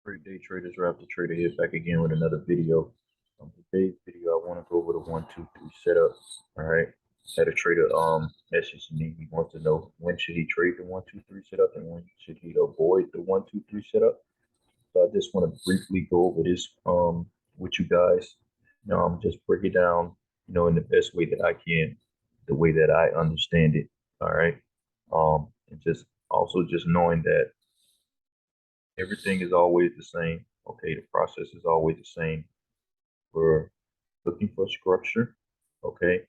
Great day traders, ralphdatrader here back again with another video. Today's video I want to go over the 1-2-3 setup. Alright. Had a trader message me. He wants to know when should he trade the 1-2-3 setup and when should he avoid the 1-2-3 setup. So I just want to briefly go over this with you guys. Just break it down, in the best way that I can, the way that I understand it. Alright. And just also just knowing that everything is always the same. Okay, the process is always the same. We're looking for structure. Okay,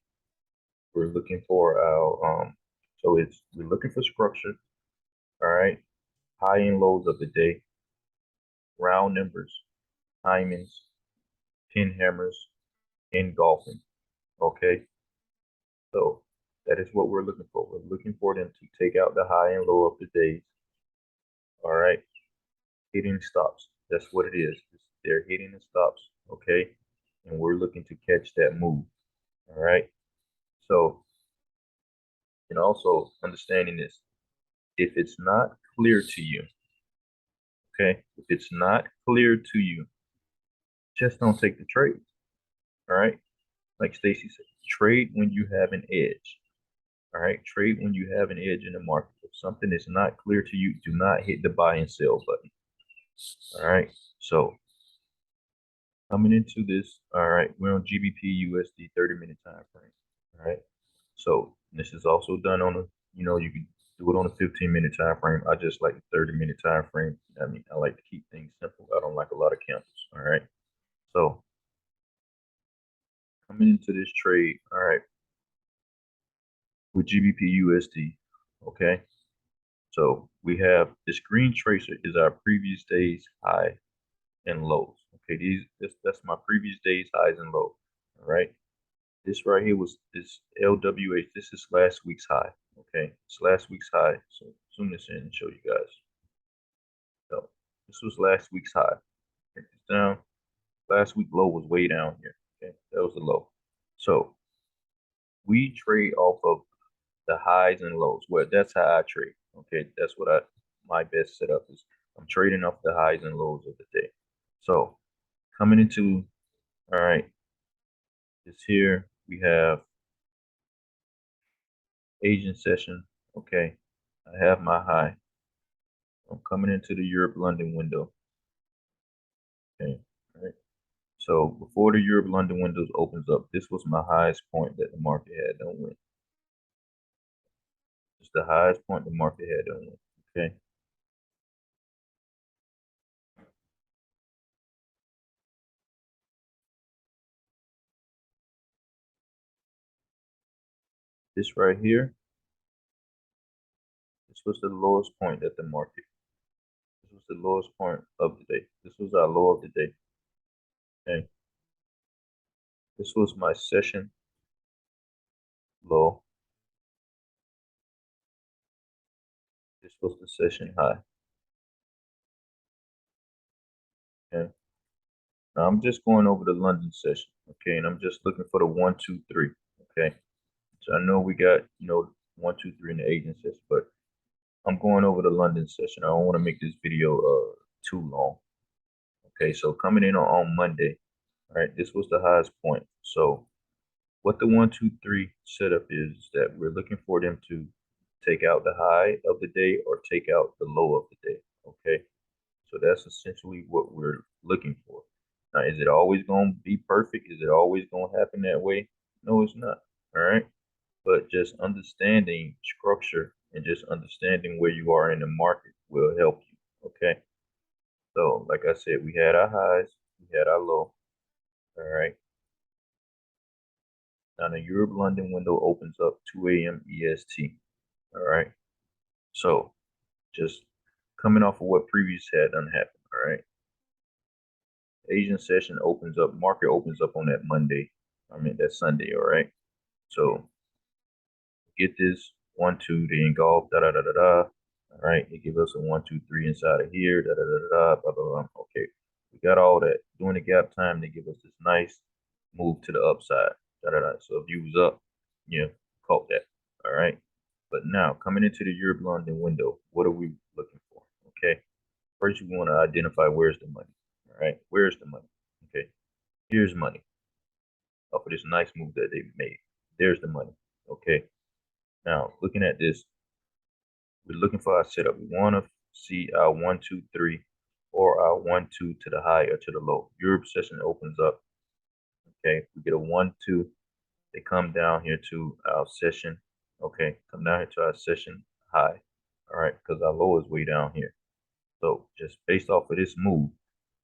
we're looking for our we're looking for structure. All right, high and lows of the day, round numbers, timings, pin hammers, engulfing. Okay, so that is what we're looking for. We're looking for them to take out the high and low of the days. All right, hitting stops. That's what it is. They're hitting the stops. Okay, and we're looking to catch that move. All right. So, and also understanding this, if it's not clear to you, okay, if it's not clear to you, just don't take the trade. All right. Like Stacy said, trade when you have an edge. All right. Trade when you have an edge in the market. If something is not clear to you, do not hit the buy and sell button. All right. So, coming into this, all right, we're on GBP USD 30-minute time frame. All right. So this is also done on a, you can do it on a 15-minute time frame. I just like the 30-minute time frame. I mean, I like to keep things simple. I don't like a lot of candles. All right. So coming into this trade, all right, with GBP USD, okay. So we have this green tracer is our previous day's high and lows. Okay, that's my previous day's highs and lows. All right. This right here was this LWH. This is last week's high. Okay, it's last week's high. So zoom this in and show you guys. So this was last week's high. Break this down. Last week low was way down here. Okay, that was the low. So we trade off of the highs and lows. Well, that's how I trade. Okay, that's what my best setup is. I'm trading off the highs and lows of the day. So coming into, all right, this here we have Asian session. Okay, I have my high. I'm coming into the Europe-London window. Okay, all right. So before the Europe-London windows opens up, this was my highest point that the market had done win. It's the highest point the market had done win. Okay. This right here, this was the lowest point that the market. This was the lowest point of the day. This was our low of the day. Okay. This was my session low. This was the session high. Okay. Now I'm just going over the London session. Okay, and I'm just looking for the 1, 2, 3. Okay. So I know we got, 1, 2, 3 in the Asian session, but I'm going over the London session. I don't want to make this video too long. Okay, so coming in on Monday, all right, this was the highest point. So what the 1, 2, 3 setup is that we're looking for them to take out the high of the day or take out the low of the day. Okay, so that's essentially what we're looking for. Now, is it always going to be perfect? Is it always going to happen that way? No, it's not. All right, but just understanding structure and just understanding where you are in the market will help you. Okay. So, like I said, we had our highs, we had our low. All right. Now the Europe London window opens up 2 a.m. EST. All right. So, just coming off of what previous had done happened. All right. Asian session opens up, market opens up on that Monday. I mean, that Sunday. All right. So, get this 1, 2, they engulf, da da da da da. All right, they give us a 1, 2, 3 inside of here, da da da da, blah blah blah. Okay, we got all that. During the gap time, they give us this nice move to the upside, da da da. So if you was up, caught that. All right, but now coming into the Europe London window, what are we looking for? Okay, first you want to identify where's the money. All right, where's the money? Okay, here's money off of this nice move that they made. There's the money. Okay, now looking at this, we're looking for our setup. We want to see our 1, 2, 3, or our 1, 2 to the high or to the low. Europe session opens up. Okay, we get a 1, 2. They come down here to our session. Okay, come down here to our session high. All right, because our low is way down here. So just based off of this move,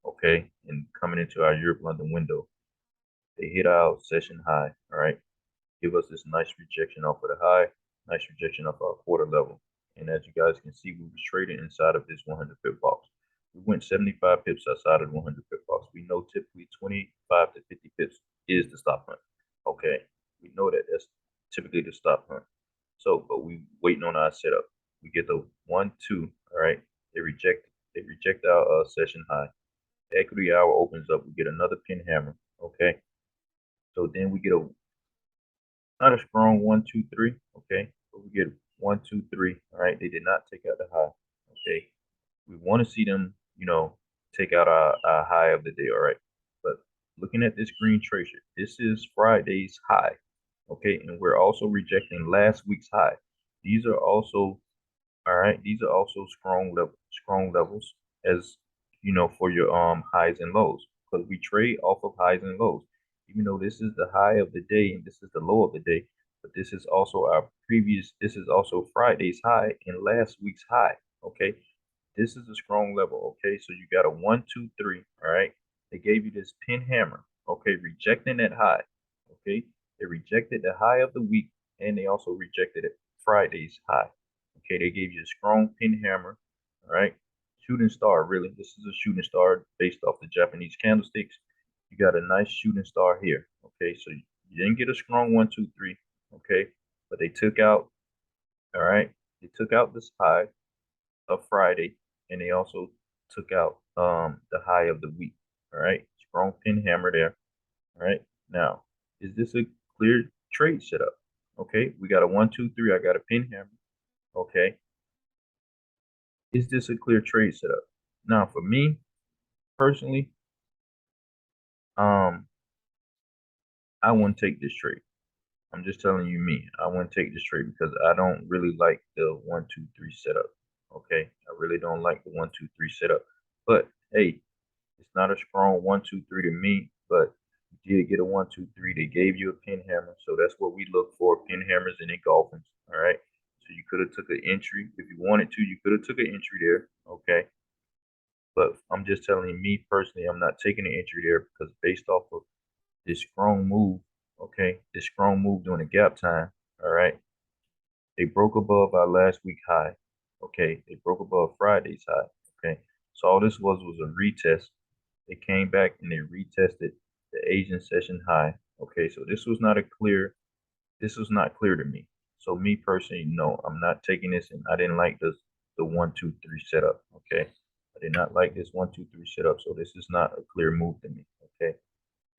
okay, and coming into our Europe London window, they hit our session high. All right, give us this nice rejection off of the high, nice rejection off our quarter level. And as you guys can see, we was trading inside of this 100 pip box. We went 75 pips outside of the 100 pip box. We know typically 25 to 50 pips is the stop hunt. Okay, we know that that's typically the stop hunt. So, but we waiting on our setup. We get the 1, 2. All right, they reject our session high. The equity hour opens up. We get another pin hammer. Okay, so then we get a not a strong 1, 2, 3. Okay, but we get 1, 2, 3. All right, they did not take out the high. Okay, we want to see them, take out our high of the day. All right, but looking at this green tracer, this is Friday's high. Okay, and we're also rejecting last week's high. These are also all right. These are also strong levels as for your highs and lows, because we trade off of highs and lows. Even though this is the high of the day and this is the low of the day, but this is also this is also Friday's high and last week's high. Okay, this is a strong level. Okay, so you got a 1, 2, 3. All right, they gave you this pin hammer. Okay, rejecting that high. Okay, they rejected the high of the week and they also rejected it Friday's high. Okay, they gave you a strong pin hammer. All right, shooting star. Really, this is a shooting star based off the Japanese candlesticks. You got a nice shooting star here. Okay, so you didn't get a strong 1, 2, 3. Okay, but they took out. All right, they took out this high of Friday, and they also took out the high of the week. All right, strong pin hammer there. All right, now is this a clear trade setup? Okay, we got a 1, 2, 3. I got a pin hammer. Okay, is this a clear trade setup? Now, for me personally, I wouldn't take this trade. I'm just telling you me. I wouldn't take this trade because I don't really like the 1, 2, 3 setup. Okay, I really don't like the 1, 2, 3 setup. But hey, it's not a strong 1, 2, 3 to me. But you did get a 1, 2, 3. They gave you a pin hammer, so that's what we look for: pin hammers and engulfings. All right. So you could have took an entry if you wanted to. You could have took an entry there. Okay. But I'm just telling you, me personally, I'm not taking an entry there because based off of this strong move, okay, this strong move during the gap time, all right, they broke above our last week high, okay, they broke above Friday's high, okay. So all this was a retest. They came back and they retested the Asian session high, okay. So this was not clear to me. So me personally, no, I'm not taking this, and I didn't like the 1, 2, 3 setup, okay. I did not like this 1, 2, 3 setup, so this is not a clear move to me. Okay.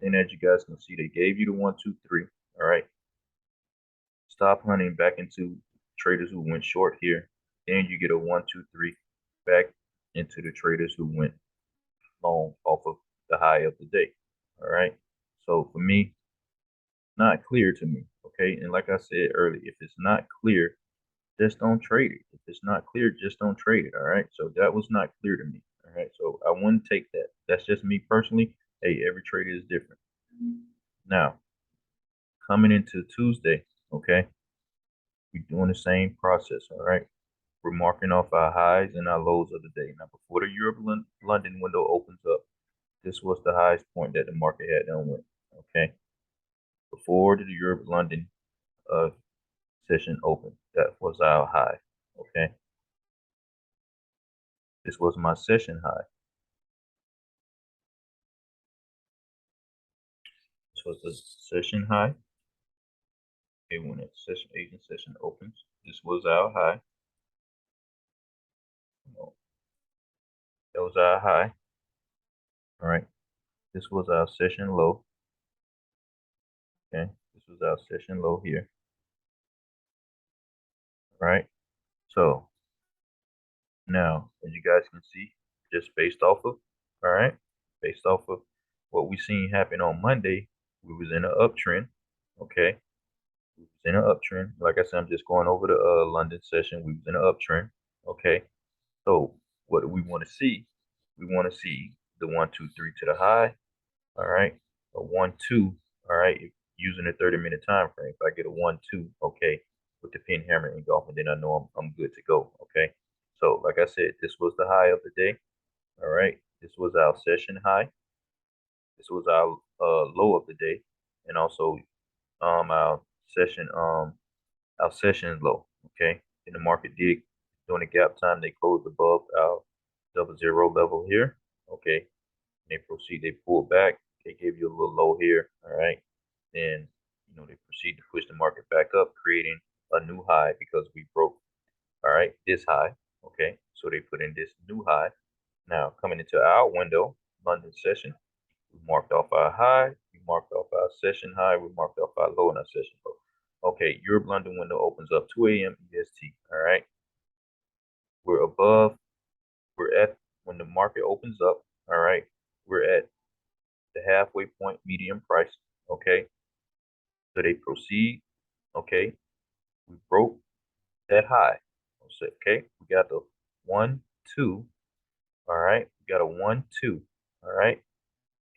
And as you guys can see, they gave you the 1, 2, 3. All right. Stop hunting back into traders who went short here. Then you get a 1, 2, 3 back into the traders who went long off of the high of the day. All right. So for me, not clear to me. Okay. And like I said earlier, if it's not clear, just don't trade it. If it's not clear, just don't trade it. All right. So that was not clear to me. All right. So I wouldn't take that. That's just me personally. Hey, every trader is different. Now, coming into Tuesday, okay, we're doing the same process. All right. We're marking off our highs and our lows of the day. Now, before the Europe London window opens up, this was the highest point that the market had done with. Okay. Before the Europe London session opened, that was our high. Okay. This was my session high. This was the session high. Okay, when the Asian session opens, this was our high. That was our high. All right. This was our session low. Okay. This was our session low here. All right. So now, as you guys can see, just based off of, all right, based off of what we seen happen on Monday. We was in an uptrend, okay. We was in an uptrend. Like I said, I'm just going over the London session. We was in an uptrend, okay. So what do we want to see? We want to see the 1, 2, 3 to the high, all right, a 1, 2, all right, using a 30-minute time frame. If I get a 1, 2, okay, with the pin hammer engulfing, then I know I'm good to go, okay. So like I said, this was the high of the day, all right. This was our session high. This was our low of the day, and also our session low, okay. And the market did during the gap time, they closed above our double zero level here, okay. They proceed, they pull back, they give you a little low here, all right. Then, they proceed to push the market back up, creating a new high because we broke, all right, this high, okay. So they put in this new high. Now, coming into our window, London session, we marked off our high, we marked off our session high, we marked off our low and our session low. Okay, Europe London window opens up 2 a.m. EST, all right. We're above, we're at, when the market opens up, all right, we're at the halfway point medium price, okay. So they proceed, okay. We broke that high, okay. We got the 1, 2, all right. We got a 1, 2, all right.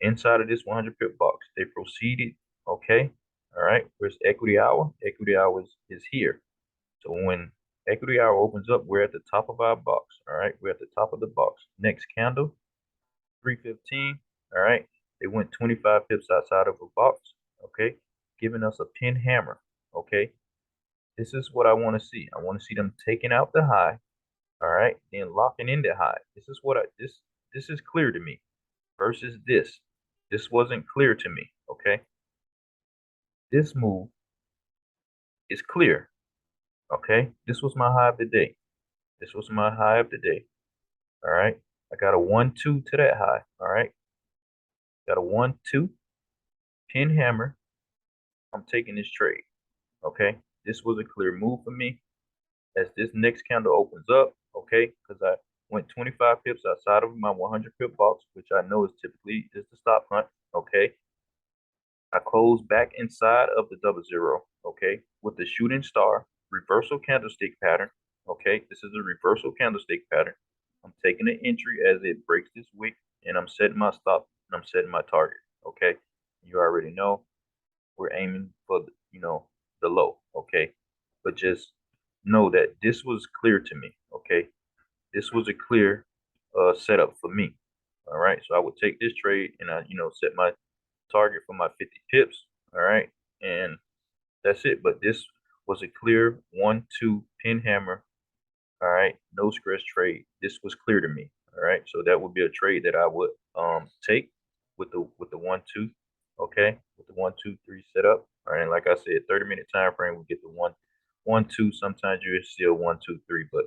Inside of this 100 pip box, they proceeded, okay. All right. Where's equity hour? Equity hour is here. So when equity hour opens up, we're at the top of our box, all right. We're at the top of the box. Next candle, 315, all right. They went 25 pips outside of a box, okay, giving us a pin hammer, okay. This is what I want to see. I want to see them taking out the high, all right, then locking in the high. This is what this is clear to me versus this. This wasn't clear to me, okay. This move is clear, okay. This was my high of the day. This was my high of the day, all right. I got a 1, 2 to that high, all right. Got a 1, 2 pin hammer. I'm taking this trade, okay. This was a clear move for me. As this next candle opens up, okay, because I went 25 pips outside of my 100 pip box, which I know is typically is the stop hunt, okay. I closed back inside of the double zero, okay, with the shooting star reversal candlestick pattern, okay. This is a reversal candlestick pattern. I'm taking an entry as it breaks this wick, and I'm setting my stop and I'm setting my target, okay. You already know we're aiming for the low, okay. But just know that this was clear to me, okay. This was a clear setup for me, all right. So I would take this trade and I set my target for my 50 pips, all right, and that's it. But this was a clear 1, 2 pin hammer, all right, no stress trade. This was clear to me, all right. So that would be a trade that I would take with the 1, 2, okay, with the 1, 2, 3 setup. All right, and like I said, 30-minute time frame, we get the 1, 1, 2. Sometimes you're still 1, 2, 3, but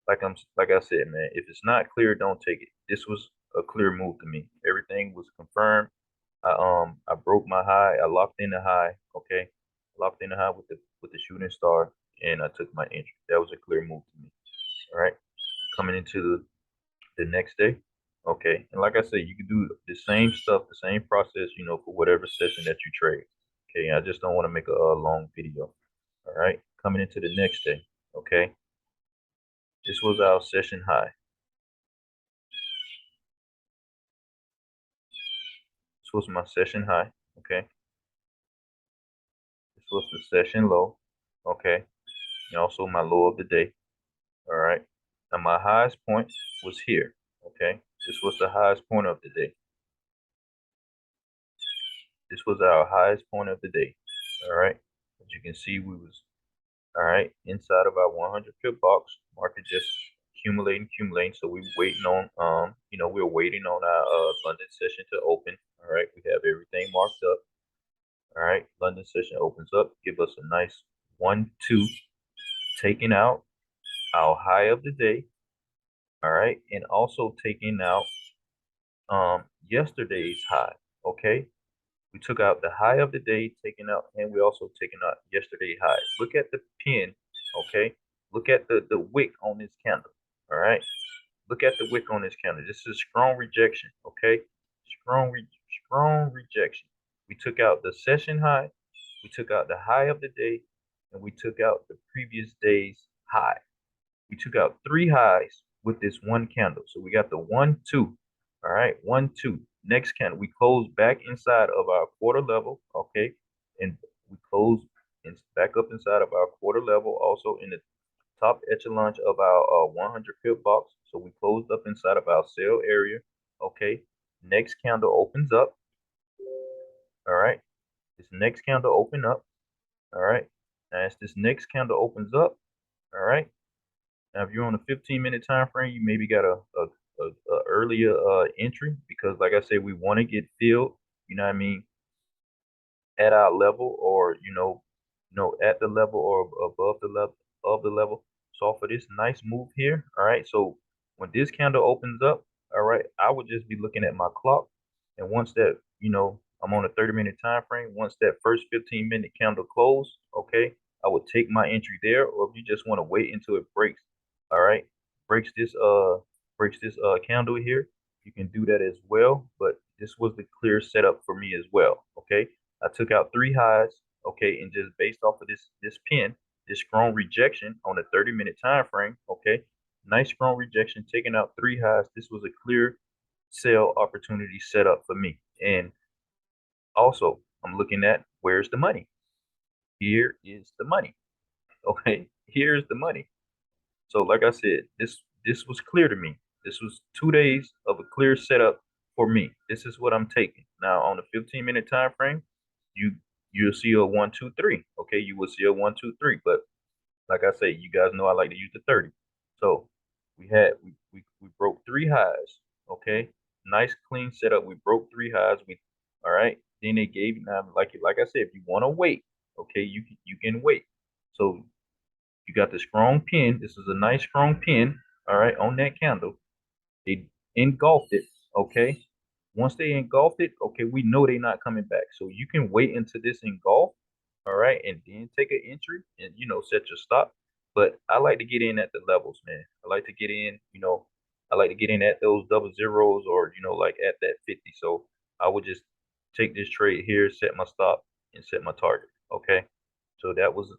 like I said, man, if it's not clear, don't take it. This was a clear move to me. Everything was confirmed. I broke my high. I locked in the high. Okay, locked in the high with the shooting star, and I took my entry. That was a clear move to me. All right, coming into the next day. Okay, and like I said, you can do the same stuff, the same process, for whatever session that you trade. Okay, I just don't want to make a long video. All right, coming into the next day. Okay, this was our session high. This was my session high. Okay, this was the session low. Okay, and also my low of the day. All right, now my highest point was here. Okay, this was the highest point of the day. This was our highest point of the day. All right, as you can see, we was all right inside of our 100 pip box. Market just accumulating. So we waiting on we're waiting on our London session to open. All right, we have everything marked up. All right, London session opens up, give us a nice 1, 2, taking out our high of the day. All right, and also taking out yesterday's high. Okay, we took out the high of the day, taking out, and we also taking out yesterday's high. Look at the pin. Okay, look at the wick on this candle. All right, look at the wick on this candle. This is strong rejection, okay? Strong rejection. We took out the session high, we took out the high of the day, and we took out the previous day's high. We took out 3 highs with this one candle. So we got the 1, 2. All right, 1, 2. Next candle, we closed back inside of our quarter level, okay? And we closed back up inside of our quarter level, also in the top echelon of our 100 pip box. So we closed up inside of our sell area, okay? Next candle opens up, all right? This next candle open up, all right? Now as this next candle opens up, all right? Now, if you're on a 15-minute time frame, you maybe got a earlier entry because, like I said, we want to get filled. You know what I mean? At our level, or at the level or above the level of the level. So for this nice move here, all right. So when this candle opens up, all right, I would just be looking at my clock, and once that I'm on a 30-minute time frame. Once that first 15-minute candle close, okay, I would take my entry there. Or if you just want to wait until it breaks, all right, breaks this candle here, you can do that as well. But this was the clear setup for me as well. Okay, I took out 3 highs, okay, and just based off of this pin, this strong rejection on a 30-minute time frame, okay, nice strong rejection, taking out 3 highs. This was a clear sell opportunity set up for me. And also, I'm looking at where's the money. Here is the money. Okay, here's the money. So, like I said, this was clear to me. This was 2 days of a clear setup for me. This is what I'm taking. Now, on a 15-minute time frame, you'll see a 1, 2, 3. Okay, you will see a 1, 2, 3. But like I say, you guys know I like to use the 30. So we broke 3 highs. Okay, nice clean setup. We broke 3 highs. All right. Then they gave now like I said, if you want to wait, okay, you can wait. So you got the strong pin. This is a nice strong pin. All right, on that candle. They engulfed it. Okay. Once they engulfed it, okay, we know they're not coming back. So you can wait until this engulf, all right, and then take an entry and set your stop. But I like to get in at the levels, man. I like to get in, I like to get in at those double zeros, or like at that 50. So I would just take this trade here, set my stop, and set my target. Okay. So that was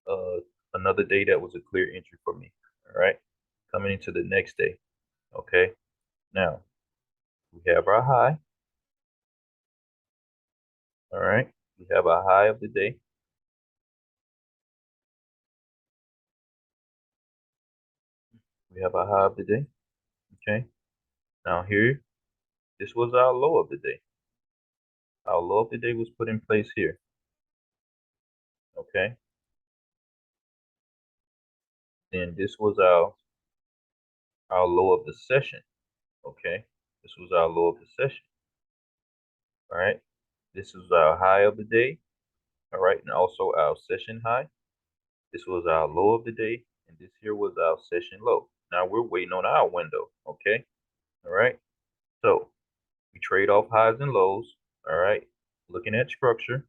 uh another day that was a clear entry for me. All right. Coming into the next day. Okay. Now we have our high. All right. We have our high of the day. We have our high of the day. Okay. Now here, this was our low of the day. Our low of the day was put in place here. Okay. Then this was our low of the session. Okay. This was our low of the session. All right. This was our high of the day. All right. And also our session high. This was our low of the day. And this here was our session low. Now we're waiting on our window. Okay. All right. So we trade off highs and lows. All right. Looking at structure.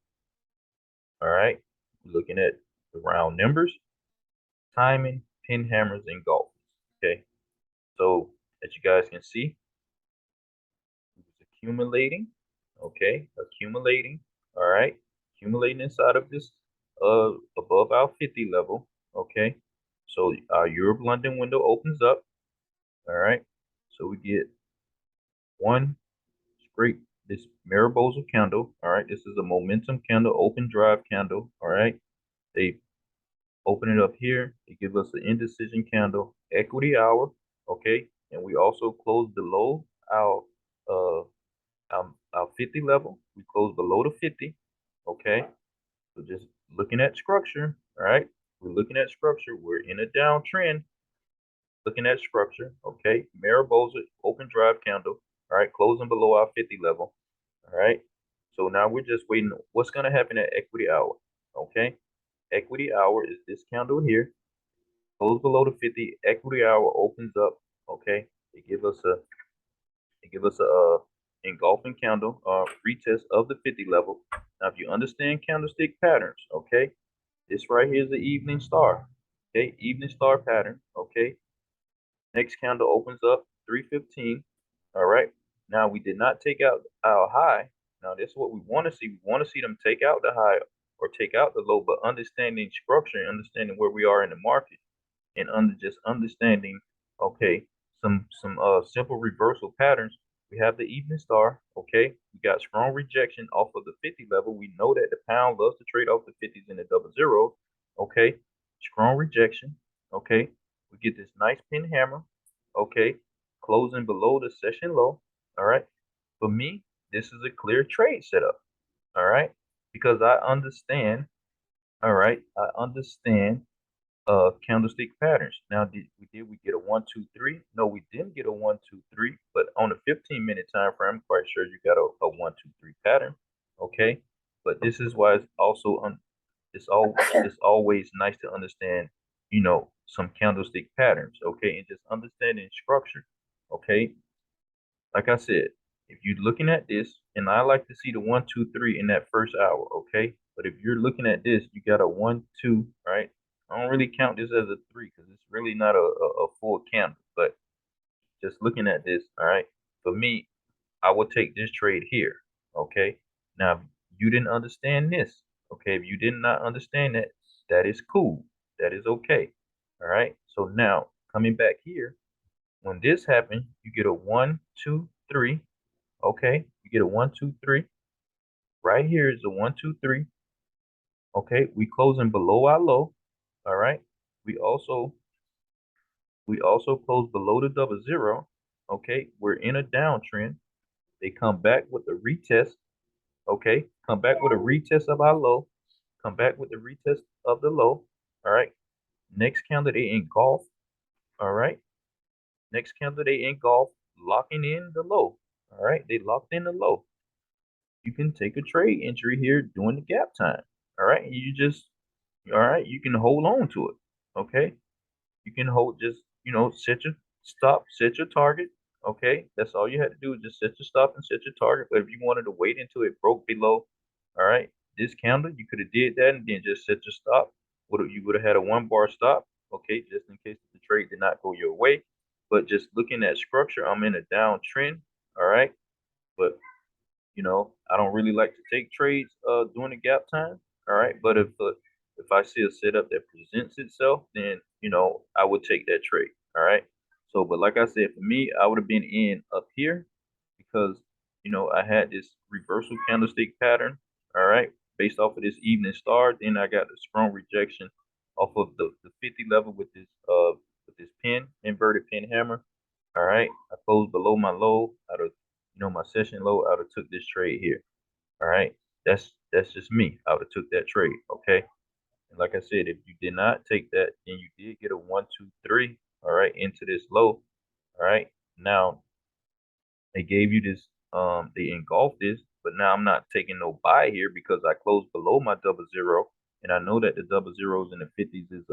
All right. Looking at the round numbers, timing, pin hammers, and golfers. Okay. So as you guys can see, it was accumulating. Okay. Accumulating. All right. Accumulating inside of this above our 50 level. Okay. So our Europe London window opens up. All right. So we get one straight this Mariposa candle. All right. This is a momentum candle, open drive candle. All right. They open it up here. They give us the indecision candle, equity hour. Okay. And we also close below uh our 50 level. We close below the 50. Okay. So just looking at structure. All right. We're looking at structure. We're in a downtrend. Looking at structure. Okay. Mariposa open drive candle. All right. Closing below our 50 level. All right. So now we're just waiting. What's going to happen at equity hour? Okay. Equity hour is this candle here. Close below the 50. Equity hour opens up. Okay. They give us a engulfing candle, retest of the 50 level. Now, if you understand candlestick patterns, okay, this right here is the evening star. Okay, evening star pattern. Okay, Next candle opens up 315. All right. Now we did not take out our high. Now this is what we want to see. We want to see them take out the high or take out the low, but understanding structure and understanding where we are in the market and just understanding, okay, some simple reversal patterns. We have the evening star, okay. We got strong rejection off of the 50 level. We know that the pound loves to trade off the 50s and the double zeros, okay. Strong rejection, okay. We get this nice pin hammer, okay, closing below the session low. All right. For me, this is a clear trade setup. All right, because I understand. All right, I understand candlestick patterns. Now, did we get a 1 2 3? No, we didn't get a 1 2 3. But on a 15-minute time frame, I'm quite sure you got a 1 2 3 pattern. Okay, but this is why it's also it's always nice to understand, some candlestick patterns. Okay, and just understanding structure. Okay, like I said, if you're looking at this, and I like to see the 1 2 3 in that first hour, okay? But if you're looking at this, you got a 1 2, right? I don't really count this as a three because it's really not a full candle. But just looking at this, all right, for me, I will take this trade here, okay? Now, if you didn't understand this, okay? If you did not understand that, that is cool. That is okay, all right? So now, coming back here, when this happened, you get a 1 2 3. Okay, you get a 1 2 3. Right here is a 1 2 3. Okay, we closing below our low. All right. We also close below the double zero. Okay, we're in a downtrend. They come back with a retest. Okay, come back with a retest of our low. Come back with the retest of the low. All right. Next candle they engulf. All right. Next candle they engulf, locking in the low. All right, they locked in the low. You can take a trade entry here during the gap time. All right. All right, you can hold on to it. Okay. You can hold, just, set your stop, set your target. Okay. That's all you had to do is just set your stop and set your target. But if you wanted to wait until it broke below, all right, this candle, you could have did that and then just set your stop. You would have had a 1 bar stop. Okay. Just in case the trade did not go your way. But just looking at structure, I'm in a downtrend. All right. But I don't really like to take trades during the gap time. All right, but if I see a setup that presents itself, then I would take that trade. All right. So, but like I said, for me, I would have been in up here because I had this reversal candlestick pattern. All right, based off of this evening star. Then I got the strong rejection off of the 50 level with this pin inverted pin hammer. All right, I closed below my low out of my session low. I would have took this trade here. All right, that's just me. I would have took that trade. Okay, and like I said, if you did not take that, then you did get a 1 2 3. All right, into this low. All right, now they gave you this. They engulfed this, but now I'm not taking no buy here because I closed below my double zero, and I know that the double zeros in the 50s is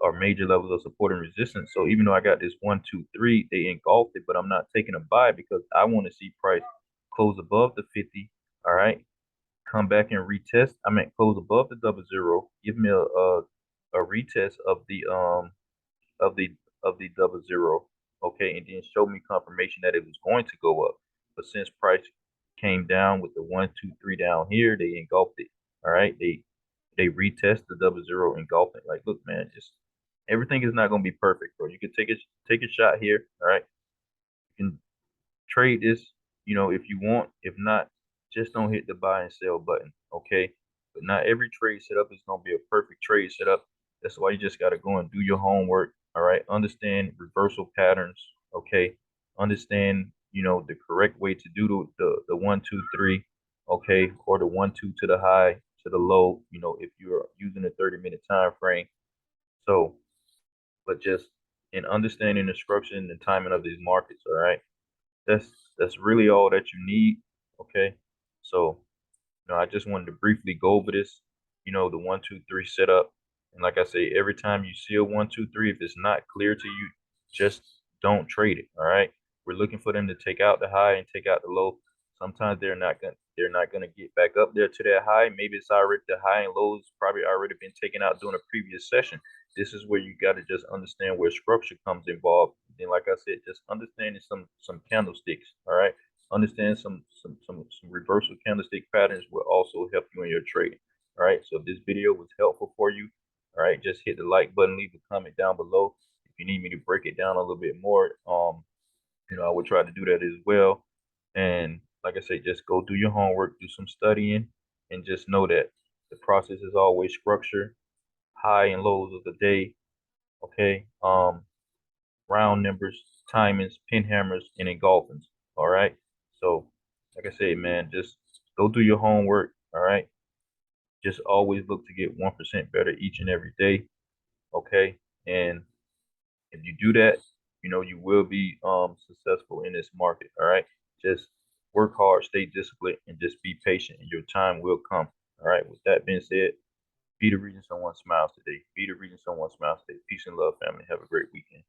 are major levels of support and resistance. So even though I got this 1 2 3, they engulfed it, but I'm not taking a buy because I want to see price close above the 50. All right, come back and retest. I meant close above the double zero. Give me a retest of the double zero. Okay, and then show me confirmation that it was going to go up. But since price came down with the 1 2 3 down here, they engulfed it. All right, they retest the double zero engulfing. Like, look, man, just everything is not going to be perfect, bro. You can take a shot here. All right, you can trade this, if you want. If not, just don't hit the buy and sell button. Okay, but not every trade setup is going to be a perfect trade setup. That's why you just got to go and do your homework. All right, understand reversal patterns. Okay, understand the correct way to do the 1 2 3. Okay, or the 1 2 to the high to the low. If you're using a 30-minute time frame. So, but just in understanding the structure and the timing of these markets. All right, that's that's really all that you need. Okay, so I just wanted to briefly go over this, the 1 2 3 setup. And like I say, every time you see a 1 2 3, if it's not clear to you, just don't trade it. All right. We're looking for them to take out the high and take out the low. Sometimes they're not gonna get back up there to that high. Maybe it's already the high and lows probably already been taken out during a previous session. this is where you got to just understand where structure comes involved. Then, like I said, just understanding some candlesticks. All right, understand some reversal candlestick patterns will also help you in your trading. All right, so if this video was helpful for you, all right, just hit the like button, leave a comment down below. If you need me to break it down a little bit more, I would try to do that as well. And like I say, just go do your homework, do some studying, and just know that the process is always structured, high and lows of the day. Okay. Round numbers, timings, pin hammers, and engulfings. All right. So, like I said, man, just go do your homework. All right. Just always look to get 1% better each and every day. Okay. And if you do that, you will be successful in this market. All right. Just work hard, stay disciplined, and just be patient, and your time will come. All right. With that being said, be the reason someone smiles today. Be the reason someone smiles today. Peace and love, family. Have a great weekend.